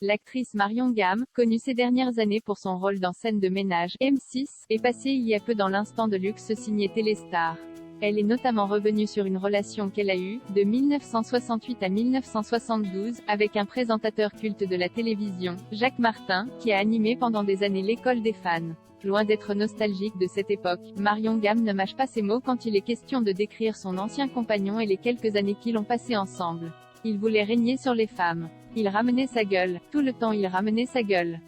L'actrice Marion Gamme, connue ces dernières années pour son rôle dans Scène de ménage, M6, est passée il y a peu dans l'instant de luxe signé Téléstar. Elle est notamment revenue sur une relation qu'elle a eue, de 1968 à 1972, avec un présentateur culte de la télévision, Jacques Martin, qui a animé pendant des années l'école des fans. Loin d'être nostalgique de cette époque, Marion Gamme ne mâche pas ses mots quand il est question de décrire son ancien compagnon et les quelques années qu'ils ont passées ensemble. Il voulait régner sur les femmes. Il ramenait sa gueule. Tout le temps il ramenait sa gueule.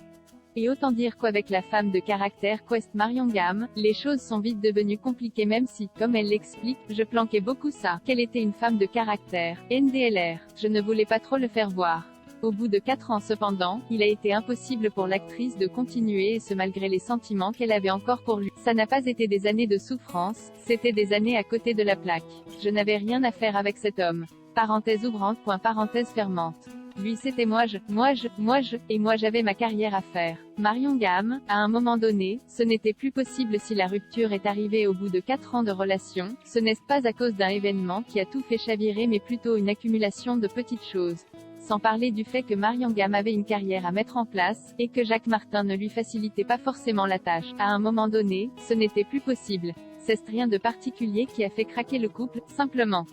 Et autant dire qu'avec la femme de caractère qu'est Marion Gamme, les choses sont vite devenues compliquées même si, comme elle l'explique, je planquais beaucoup ça, qu'elle était une femme de caractère, NDLR. Je ne voulais pas trop le faire voir. Au bout de 4 ans cependant, il a été impossible pour l'actrice de continuer et ce malgré les sentiments qu'elle avait encore pour lui. Ça n'a pas été des années de souffrance, c'était des années à côté de la plaque. Je n'avais rien à faire avec cet homme. Parenthèse ouvrante, point parenthèse fermante. Lui c'était moi j'avais ma carrière à faire. Marion Gamme, à un moment donné, ce n'était plus possible si la rupture est arrivée au bout de 4 ans de relation, ce n'est pas à cause d'un événement qui a tout fait chavirer mais plutôt une accumulation de petites choses. Sans parler du fait que Marion Gamme avait une carrière à mettre en place, et que Jacques Martin ne lui facilitait pas forcément la tâche. À un moment donné, ce n'était plus possible. C'est rien de particulier qui a fait craquer le couple, simplement.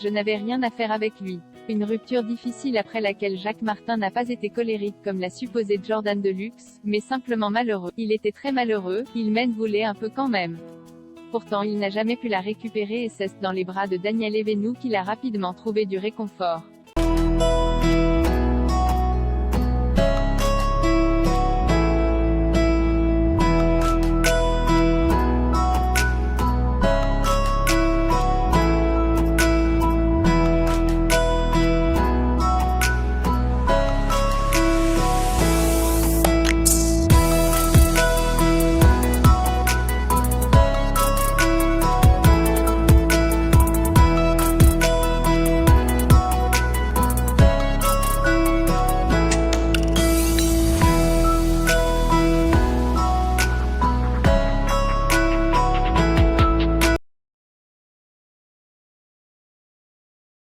Je n'avais rien à faire avec lui. Une rupture difficile après laquelle Jacques Martin n'a pas été colérique comme l'a supposé Jordan Deluxe, mais simplement malheureux. Il était très malheureux, il m'en voulait un peu quand même. Pourtant il n'a jamais pu la récupérer et c'est dans les bras de Daniel Evenou qu'il a rapidement trouvé du réconfort.